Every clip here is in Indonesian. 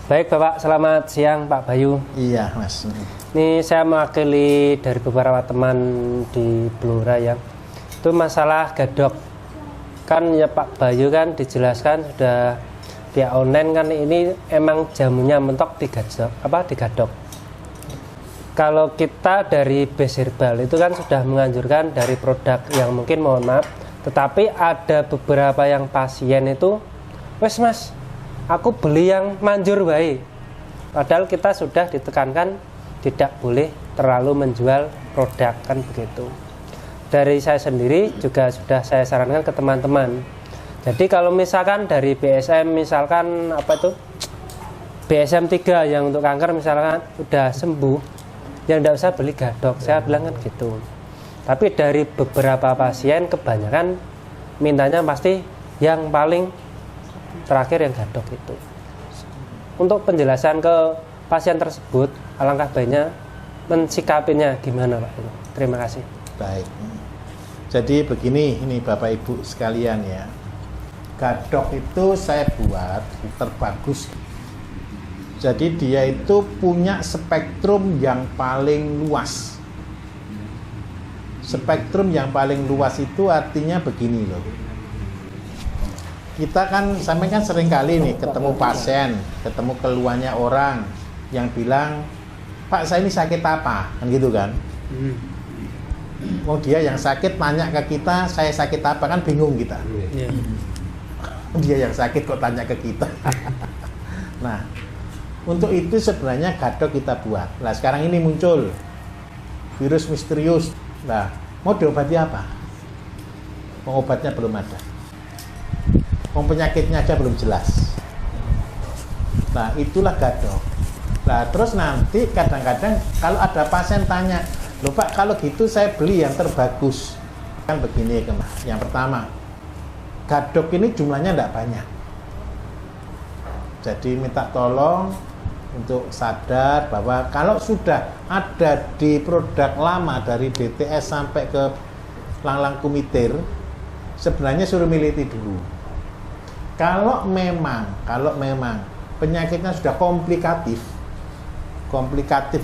Baik Bapak, selamat siang Pak Bayu. Iya Mas. Ini saya mewakili dari beberapa teman di Blora ya. Itu masalah gadok. Kan ya Pak Bayu kan dijelaskan sudah via online kan ini emang jamunya mentok digadok. Kalau kita dari Base Herbal itu kan sudah menganjurkan dari produk yang mungkin mohon maaf, tetapi ada beberapa yang pasien itu, wes Mas, aku beli yang manjur baik. Padahal kita sudah ditekankan tidak boleh terlalu menjual produk kan begitu. Dari saya sendiri juga sudah saya sarankan ke teman-teman. Jadi kalau misalkan dari BSM misalkan BSM 3 yang untuk kanker misalkan udah sembuh, yang tidak usah beli gadok. Saya bilang kan gitu. Tapi dari beberapa pasien kebanyakan mintanya pasti yang paling terakhir yang gadok itu. Untuk penjelasan ke pasien tersebut, alangkah baiknya mensikapinya gimana Pak? Terima kasih. Baik. Jadi begini, ini Bapak Ibu sekalian ya. Gadok itu saya buat terbagus. Jadi dia itu punya spektrum yang paling luas. Spektrum yang paling luas itu artinya begini loh. Kita kan, sampai kan sering kali nih ketemu pasien, ketemu keluhannya orang yang bilang, Pak saya ini sakit apa? Kan gitu kan. Oh dia yang sakit tanya ke kita, saya sakit apa? Kan bingung kita. Dia yang sakit kok tanya ke kita. Nah, untuk itu sebenarnya gadok kita buat. Nah sekarang ini muncul virus misterius. Nah, mau diobati apa? Pengobatnya belum ada. Penyakitnya aja belum jelas. Nah itulah gadok. Nah terus nanti kadang-kadang kalau ada pasien tanya, loh Pak kalau gitu saya beli yang terbagus. Kan begini yang pertama, gadok ini jumlahnya tidak banyak. Jadi minta tolong untuk sadar bahwa kalau sudah ada di produk lama dari DTS sampai ke Langlang Kumitir, sebenarnya suruh militi dulu. Kalau memang penyakitnya sudah komplikatif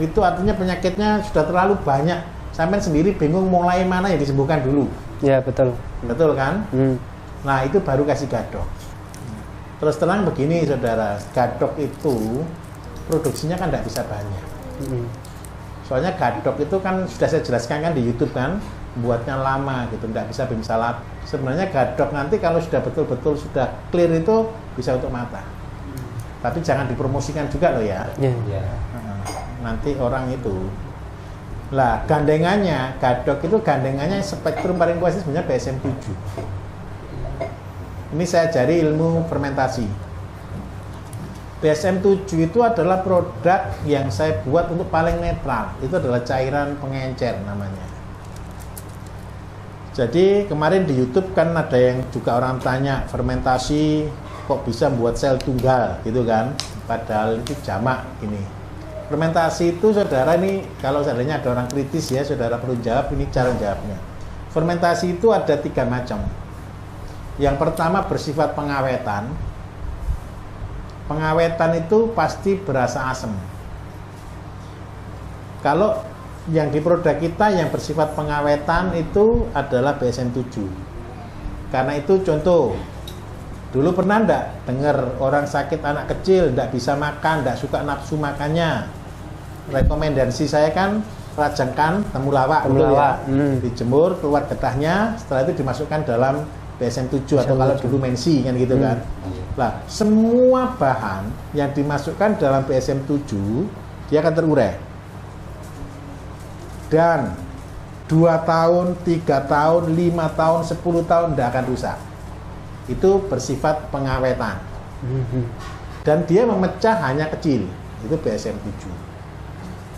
itu artinya penyakitnya sudah terlalu banyak, sampai sendiri bingung mulai mana yang disembuhkan dulu. Ya betul. Betul kan? Nah itu baru kasih gadok. Terus terang begini saudara, gadok itu produksinya kan tidak bisa banyak. Soalnya gadok itu kan sudah saya jelaskan kan di YouTube kan, buatnya lama gitu, tidak bisa bimsalat. Sebenarnya gadok nanti kalau sudah betul-betul sudah clear itu bisa untuk mata. Tapi jangan dipromosikan juga loh ya. Nanti orang itu. Lah gandengannya, gadok itu gandengannya spektrum paling luas sebenarnya BSM 7. Ini saya ajari ilmu fermentasi. BSM 7 itu adalah produk yang saya buat untuk paling netral. Itu adalah cairan pengencer namanya. Jadi kemarin di YouTube kan ada yang juga orang tanya, fermentasi kok bisa buat sel tunggal gitu kan, padahal itu jamak ini. Fermentasi itu saudara, ini kalau seandainya ada orang kritis ya saudara perlu jawab, ini cara jawabnya. Fermentasi itu ada 3 macam. Yang pertama bersifat pengawetan. Pengawetan itu pasti berasa asam. Kalau yang di produk kita yang bersifat pengawetan itu adalah BSM 7. Karena itu contoh, dulu pernah enggak dengar orang sakit anak kecil enggak bisa makan, enggak suka nafsu makannya? Rekomendasi saya kan rajangkan temulawak dulu ya. Dijemur keluar getahnya, setelah itu dimasukkan dalam BSM 7 atau kalau dulu mensi kan gitu kan. Nah, semua bahan yang dimasukkan dalam BSM 7 dia akan terurai. Dan 2 tahun, 3 tahun, 5 tahun, 10 tahun tidak akan rusak. Itu bersifat pengawetan. Dan dia memecah hanya kecil. Itu BSM 7.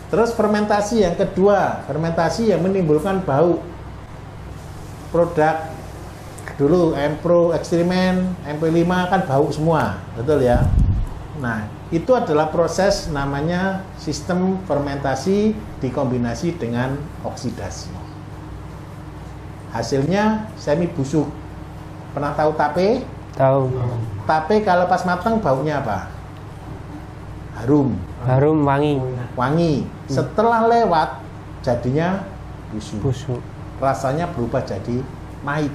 Terus fermentasi yang kedua, fermentasi yang menimbulkan bau. Produk dulu Empro, Ekstrimen, MP5 kan bau semua, betul ya? Nah, itu adalah proses namanya sistem fermentasi dikombinasi dengan oksidasi. Hasilnya semi busuk. Pernah tahu tape? Tahu. Tape kalau pas matang baunya apa? harum, wangi. Setelah lewat jadinya busuk. Rasanya berubah jadi pahit.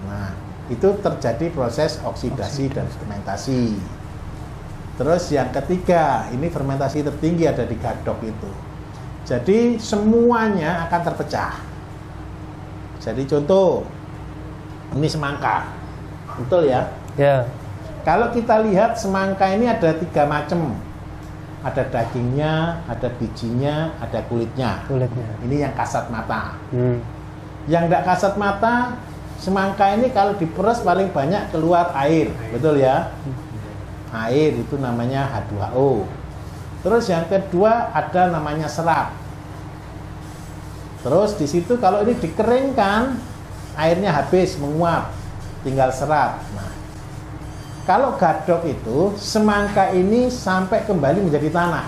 Nah, itu terjadi proses oksidasi dan fermentasi. Terus yang ketiga, ini fermentasi tertinggi ada di gadok itu. Jadi semuanya akan terpecah. Jadi contoh, ini semangka, betul ya? Ya. Kalau kita lihat semangka ini ada 3 macam. Ada dagingnya, ada bijinya, ada kulitnya. Ini yang kasat mata. Yang tidak kasat mata, semangka ini kalau diperes paling banyak keluar air, betul ya? Air itu namanya H2O. Terus yang kedua ada namanya serat. Terus di situ kalau ini dikeringkan, airnya habis menguap, tinggal serat. Nah, kalau gadok itu semangka ini sampai kembali menjadi tanah.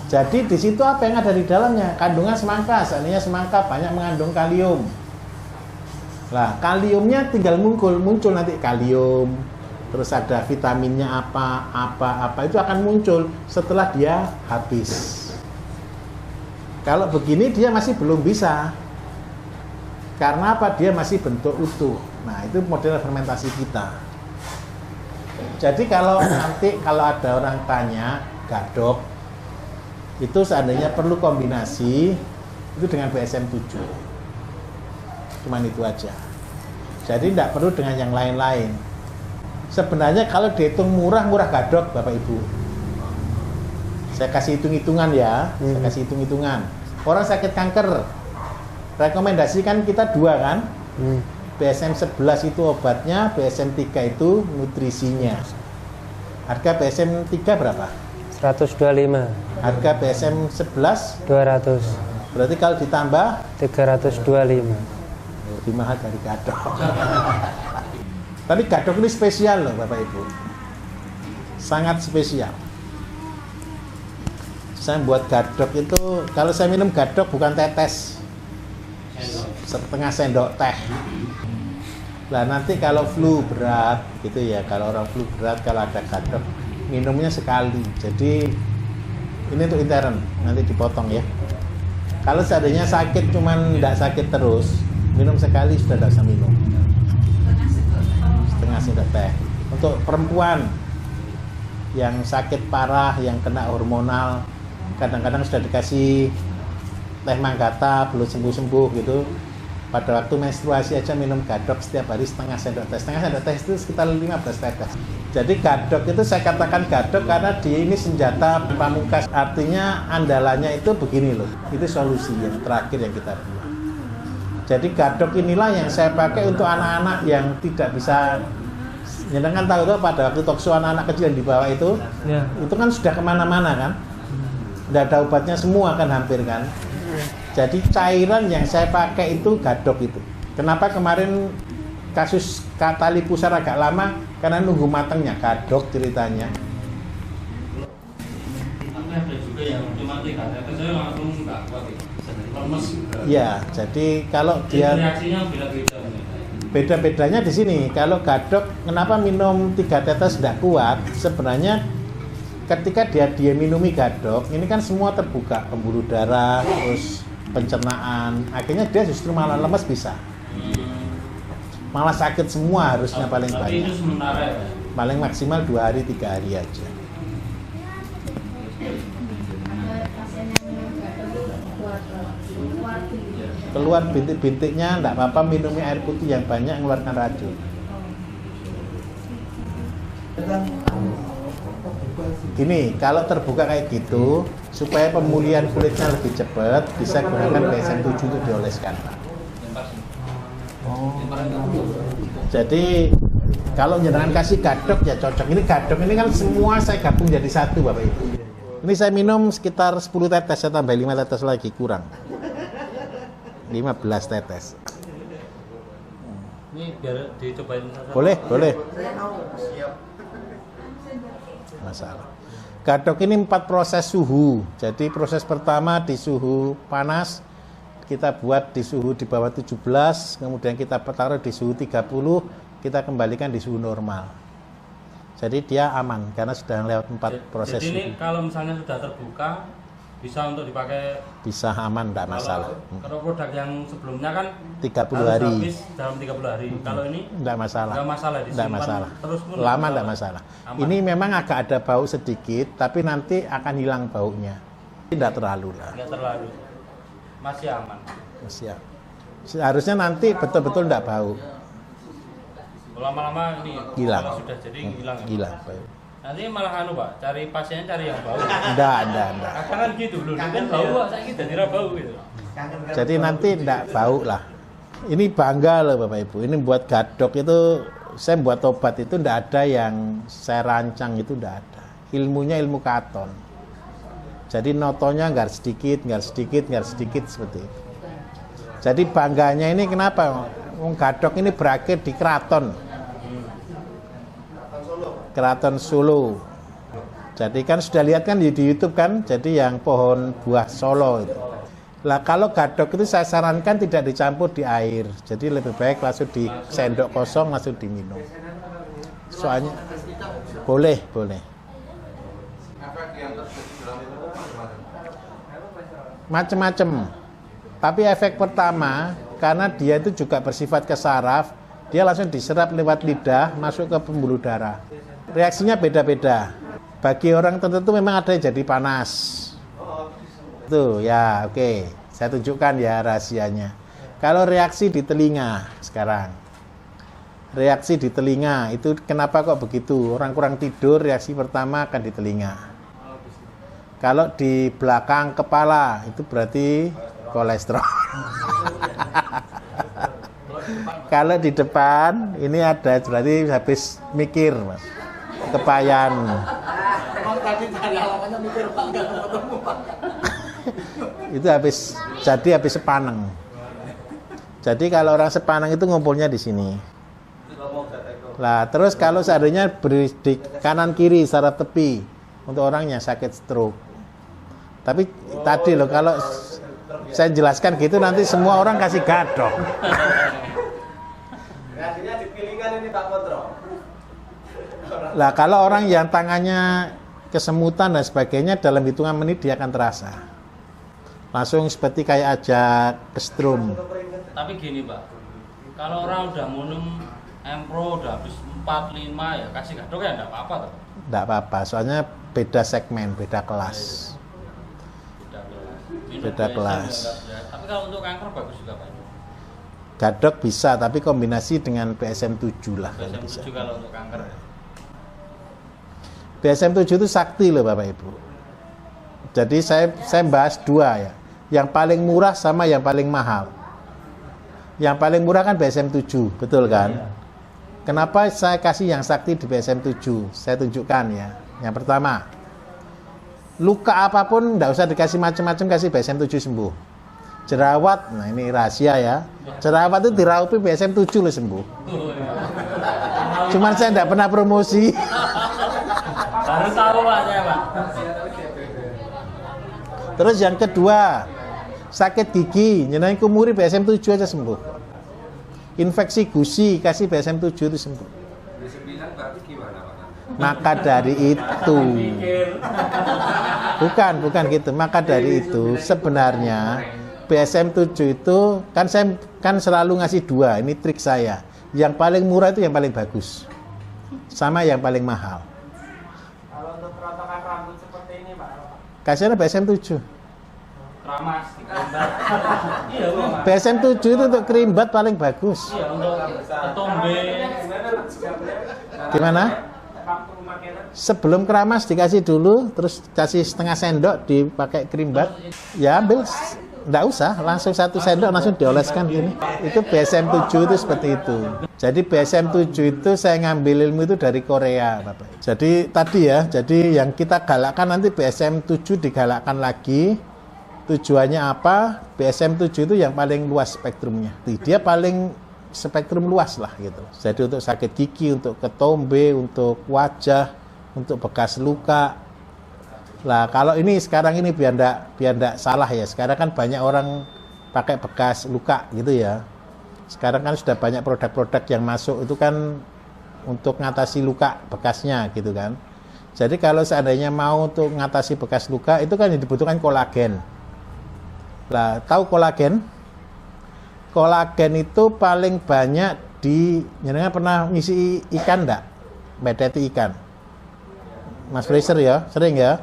Jadi di situ apa yang ada di dalamnya? Kandungan semangka. Seandainya semangka banyak mengandung kalium. Lah, kaliumnya tinggal muncul nanti kalium. Terus ada vitaminnya apa itu akan muncul setelah dia habis. Kalau begini dia masih belum bisa. Karena apa? Dia masih bentuk utuh. Nah, itu model fermentasi kita. Jadi kalau nanti kalau ada orang tanya gadok itu seandainya perlu kombinasi itu dengan BSM 7. Cuman itu aja. Jadi tidak perlu dengan yang lain-lain. Sebenarnya kalau dihitung murah gadok Bapak Ibu. Saya kasih hitung-hitungan ya. Saya kasih hitung-hitungan. Orang sakit kanker, rekomendasi kan kita 2 kan? BSM 11 itu obatnya, BSM 3 itu nutrisinya. Harga BSM 3 berapa? 125. Harga BSM 11? 200. Berarti kalau ditambah 325. Lebih mahal dari gadok. Tapi gadok ini spesial loh Bapak Ibu. Sangat spesial. Saya buat gadok itu, kalau saya minum gadok bukan tetes. Setengah sendok teh. Lah nanti kalau flu berat gitu ya, kalau orang flu berat kalau ada gadok minumnya sekali. Jadi ini untuk intern, nanti dipotong ya. Kalau seandainya sakit cuman tidak sakit terus, minum sekali sudah tidak usah minum. Setengah sendok teh. Untuk perempuan yang sakit parah, yang kena hormonal, kadang-kadang sudah dikasih teh manggata belum sembuh-sembuh gitu. Pada waktu menstruasi aja minum gadok setiap hari setengah sendok teh. Setengah sendok teh itu sekitar 15 tetes. Jadi gadok itu saya katakan gadok karena dia ini senjata pamungkas. Artinya andalannya itu begini loh. Itu solusi yang terakhir yang kita buat. Jadi gadok inilah yang saya pakai untuk anak-anak yang tidak bisa. Jangan tahu pada waktu talkshow anak-anak kecil yang di bawah itu, ya. Itu kan sudah kemana-mana kan. Tidak ada obatnya semua kan hampir kan. Jadi cairan yang saya pakai itu gadok itu. Kenapa kemarin kasus tali pusar agak lama? Karena nunggu matangnya gadok ceritanya. Tapi ada juga yang cuma 3 tetes saya langsung nggak kuat, lemes. Ya, jadi kalau dia reaksinya beda-beda. Beda-bedanya di sini. Kalau gadok, kenapa minum 3 tetes tidak kuat? Sebenarnya ketika dia minumi gadok, ini kan semua terbuka, pembuluh darah, terus pencernaan, akhirnya dia justru malah lemes bisa. Malah sakit semua harusnya paling banyak. Itu sementara ya? Paling maksimal 2 hari 3 hari aja. Keluar bintik-bintiknya enggak apa-apa, minumnya air putih yang banyak mengeluarkan racun. Gini, kalau terbuka kayak gitu, supaya pemulihan kulitnya lebih cepat, bisa gunakan BSM 7 itu dioleskan, Pak. Jadi kalau jenengan kasih gadok ya cocok. Ini gadok ini kan semua saya gabung jadi satu Bapak Ibu. Ini saya minum sekitar 10 tetes, saya tambah 5 tetes lagi, kurang 15 tetes. Ini biar dicobain. Boleh. Masalah. Gadok ini 4 proses suhu. Jadi proses pertama di suhu panas, kita buat di suhu di bawah 17, kemudian kita taruh di suhu 30, kita kembalikan di suhu normal. Jadi dia aman karena sudah lewat 4 proses. Jadi ini kalau misalnya sudah terbuka bisa untuk dipakai, Bisa aman, tidak masalah. Kalau produk yang sebelumnya kan 30 harus hari. habis dalam 30 hari. Kalau ini Tidak masalah. enggak masalah, Tidak disimpan masalah. terus pun Lama tidak masalah. Aman. Ini memang agak ada bau sedikit, tapi nanti akan hilang baunya. Tidak terlalu lah. Enggak terlalu. Masih aman. Siap. Harusnya nanti betul-betul tidak bau. Lama-lama ini Hilang. kalau sudah jadi hilang. Hilang. Nanti malah Pak, cari pasiennya cari yang bau. Tidak. Kadang kan gitu loh, kan bau Pak, saya kita tidak bau gitu. Jadi nanti tidak bau lah. Ini bangga loh Bapak Ibu. Ini buat gadok itu, saya buat obat itu tidak ada yang saya rancang, itu tidak ada. Ilmunya ilmu katon. Jadi notonya nggak sedikit seperti itu. Jadi bangganya ini kenapa? Gadok ini berakhir di keraton. Keraton Solo. Jadi kan sudah lihat kan di YouTube kan, jadi yang pohon buah Solo itu. Lah kalau gadok itu saya sarankan tidak dicampur di air. Jadi lebih baik langsung di sendok kosong langsung diminum. Soalnya boleh. Macam-macam. Tapi efek pertama karena dia itu juga bersifat ke saraf, dia langsung diserap lewat lidah masuk ke pembuluh darah. Reaksinya beda-beda. Bagi orang tertentu memang ada yang jadi panas. Tuh ya, oke. Saya tunjukkan ya rahasianya. Kalau reaksi di telinga sekarang. Reaksi di telinga itu kenapa kok begitu? Orang kurang tidur reaksi pertama akan di telinga. Kalau di belakang kepala itu berarti kolesterol. Kalau di depan ini ada berarti habis mikir, Mas. Kepayan. Tadi cari alamatnya mikir Pak, nggak ketemu Pak. Itu habis sepaneng. Jadi kalau orang sepaneng itu ngumpulnya di sini. Lah terus kalau seandainya beri di kanan kiri saraf tepi untuk orang yang sakit stroke. Tapi tadi loh kalau saya jelaskan gitu nanti semua orang kasih gadok. Reaksinya dipilihkan ini Pak Kontrol. Lah kalau orang yang tangannya kesemutan dan sebagainya dalam hitungan menit dia akan terasa. Langsung seperti kayak ajak kesetrum. Tapi gini Pak, kalau orang udah minum Empro udah habis 4-5 ya kasih gadok ya enggak apa-apa toh? Enggak apa-apa, soalnya beda segmen, beda kelas. Minum Beda biasa kelas. juga enggak berat. Tapi kalau untuk kanker bagus juga Pak. Gadok bisa, tapi kombinasi dengan BSM-7 lah kalau bisa. BSM-7 kalau untuk kanker. BSM-7 itu sakti loh Bapak Ibu. Jadi saya bahas dua ya. Yang paling murah sama yang paling mahal. Yang paling murah kan BSM-7, betul kan? Iya. Kenapa saya kasih yang sakti di BSM-7? Saya tunjukkan ya. Yang pertama, luka apapun enggak usah dikasih macam-macam, kasih BSM-7 sembuh. Jerawat, nah ini rahasia ya. Jerawat itu diraupi BSM-7 loh sembuh. Cuman saya enggak pernah promosi. Baru tahu Pak saya Pak. Terus yang kedua, sakit gigi, nyenangin kumuri BSM-7 aja sembuh. Infeksi gusi, kasih BSM-7 itu sembuh. Maka dari itu, bukan gitu. Maka dari itu sebenarnya BSM-7 itu kan saya selalu ngasih dua. Ini trik saya. Yang paling murah itu yang paling bagus, sama yang paling mahal. Kalau untuk kerontokan rambut seperti ini Pak, Kasihnya BSM-7. Keramas, dikerimbat. Iya Pak. BSM-7 itu untuk kerimbat paling bagus. Iya untuk ketombe. Gimana? waktu makanya Sebelum keramas dikasih dulu, terus kasih setengah sendok dipakai kerimbat. Ya ambil, enggak usah, langsung 1 sendok langsung dioleskan gini. Itu BSM-7 itu seperti itu. Jadi BSM-7 itu saya ngambil ilmu itu dari Korea, Bapak. Jadi tadi ya, jadi yang kita galakkan nanti BSM-7 digalakkan lagi. Tujuannya apa? BSM-7 itu yang paling luas spektrumnya. Dia paling spektrum luas lah gitu. Jadi untuk sakit gigi, untuk ketombe, untuk wajah, untuk bekas luka. Lah kalau ini sekarang ini biar ndak salah ya. Sekarang kan banyak orang pakai bekas luka gitu ya. Sekarang kan sudah banyak produk-produk yang masuk itu kan untuk ngatasi luka bekasnya gitu kan. Jadi kalau seandainya mau untuk ngatasi bekas luka itu kan dibutuhkan kolagen. Lah, tahu kolagen? Kolagen itu paling banyak di, jenengan pernah ngisi ikan enggak? Medeti ikan. Mas Fraser ya, sering ya.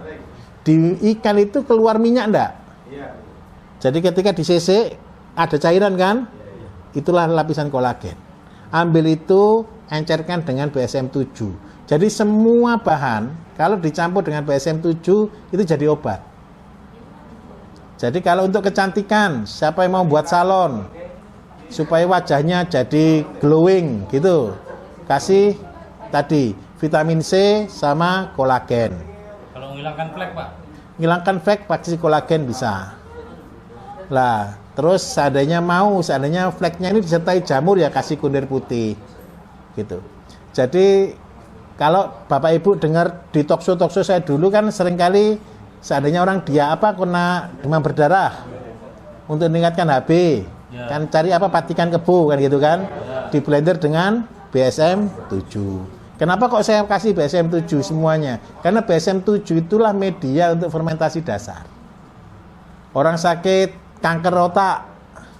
Di ikan itu keluar minyak enggak? Jadi ketika di CC ada cairan kan? Itulah lapisan kolagen. Ambil itu, encerkan dengan BSM 7. Jadi semua bahan kalau dicampur dengan BSM 7 itu jadi obat. Jadi kalau untuk kecantikan, siapa yang mau buat salon supaya wajahnya jadi glowing gitu, kasih tadi vitamin C sama kolagen. Kalau menghilangkan flek, Pak? Menghilangkan flek pakai kolagen bisa. Lah, terus seandainya fleknya ini disertai jamur ya kasih kunir putih. Gitu. Jadi kalau Bapak Ibu dengar di talkshow saya dulu kan seringkali seandainya orang kena demam berdarah untuk meningkatkan HB, kan cari patikan kebo kan gitu kan, di blender dengan BSM 7. Kenapa kok saya kasih BSM 7 semuanya? Karena BSM 7 itulah media untuk fermentasi dasar. Orang sakit kanker otak,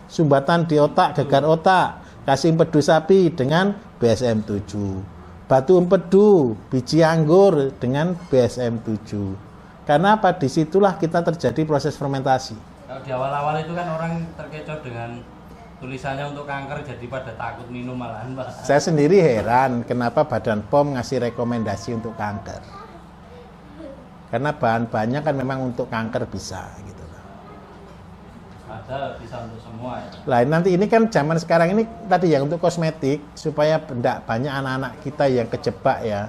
sumbatan di otak, gegar otak, kasih empedu sapi dengan BSM 7. Batu empedu, biji anggur dengan BSM 7. Karena apa? Disitulah kita terjadi proses fermentasi. Kalau di awal-awal itu kan orang terkecoh dengan tulisannya untuk kanker, jadi pada takut minum malahan, Pak. Saya sendiri heran kenapa Badan POM ngasih rekomendasi untuk kanker. Karena bahan-bahannya kan memang untuk kanker bisa gitu. Ada bisa untuk semua ya. Lah nanti ini kan zaman sekarang ini tadi yang untuk kosmetik supaya tidak banyak anak-anak kita yang kejebak ya.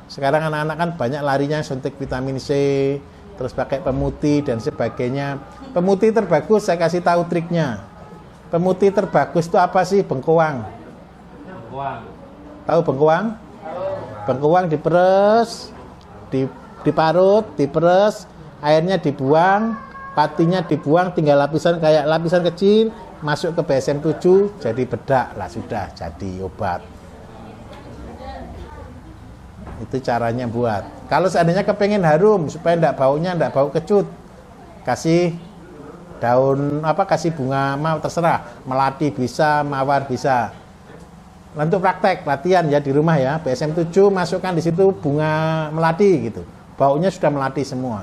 Sekarang anak-anak kan banyak larinya suntik vitamin C, terus pakai pemutih dan sebagainya. Pemutih terbagus saya kasih tahu triknya. Pemutih terbagus itu apa sih? Bengkoang. Bengkoang. Tahu bengkoang? Bengkoang diperes, diparut, diperes, airnya dibuang, patinya dibuang, tinggal lapisan kayak lapisan kecil, masuk ke BSM 7 jadi bedak lah, sudah jadi obat. Itu caranya buat. Kalau seandainya kepengen harum supaya enggak bau kecut, kasih daun kasih bunga terserah, melati bisa, mawar bisa. Untuk praktek latihan ya di rumah ya, BSM 7 masukkan di situ bunga melati gitu. Baunya sudah melati semua.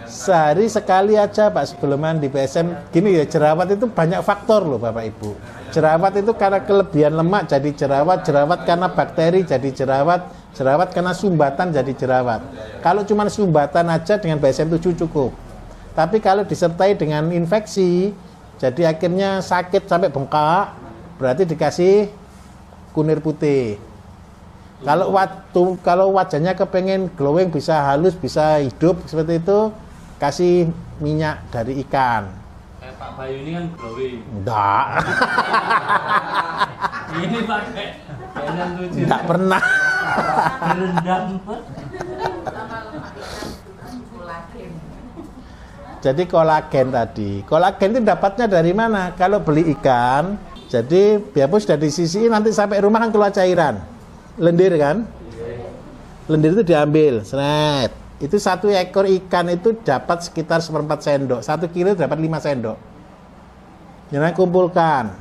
Sehari sekali aja Pak sebelum di BSM. Gini ya, jerawat itu banyak faktor loh Bapak Ibu. Jerawat itu karena kelebihan lemak jadi jerawat, jerawat karena bakteri jadi jerawat, jerawat karena sumbatan jadi jerawat. Kalau cuma sumbatan aja dengan BSM 7 cukup. Tapi kalau disertai dengan infeksi, jadi akhirnya sakit sampai bengkak, berarti dikasih kunir putih. Kalau wajahnya kepengen glowing, bisa halus, bisa hidup seperti itu, kasih minyak dari ikan. Kayak Pak Bayu ini kan glowing. Enggak. Ini pakai BSM 7. Enggak pernah. Berendam. Jadi kolagen tadi. Kolagen itu dapatnya dari mana? Kalau beli ikan, jadi biarpun sudah disisiin, nanti sampai rumah kan keluar cairan. Lendir kan? Lendir itu diambil, seret. Itu 1 ekor ikan itu dapat sekitar 1/4 sendok. 1 kilo dapat 5 sendok. Jangan kumpulkan,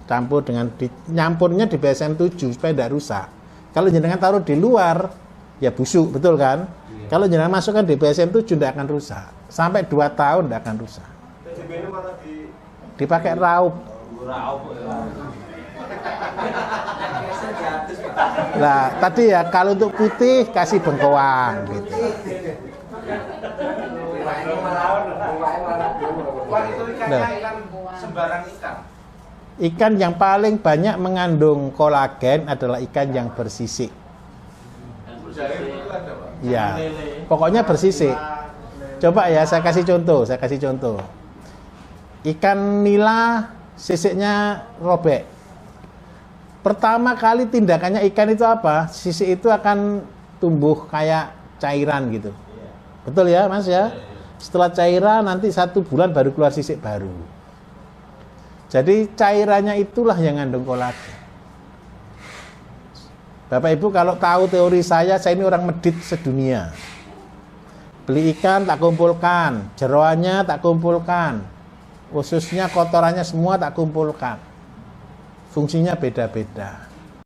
campur dengan nyampurnya di BSM 7 supaya tidak rusak. Kalau jenengan taruh di luar, ya busuk, betul kan? Kalau jenengan masukkan di BSM 7 tidak akan rusak. Sampai 2 tahun tidak akan rusak. Dipakai raup. Nah, tadi ya kalau untuk putih kasih bengkoang gitu. Nah, Sembarang ikan. ikan yang paling banyak mengandung kolagen adalah ikan yang bersisik. Ya, pokoknya bersisik. Coba ya, saya kasih contoh. Ikan nila sisiknya robek. Pertama kali tindakannya ikan itu apa? Sisik itu akan tumbuh kayak cairan gitu. Betul ya, Mas ya? Setelah cairan nanti 1 bulan baru keluar sisik baru. Jadi cairannya itulah yang ngandung kolagen. Bapak Ibu kalau tahu teori saya ini orang medit sedunia. Beli ikan tak kumpulkan, jeroannya tak kumpulkan, ususnya, kotorannya semua tak kumpulkan. Fungsinya beda-beda.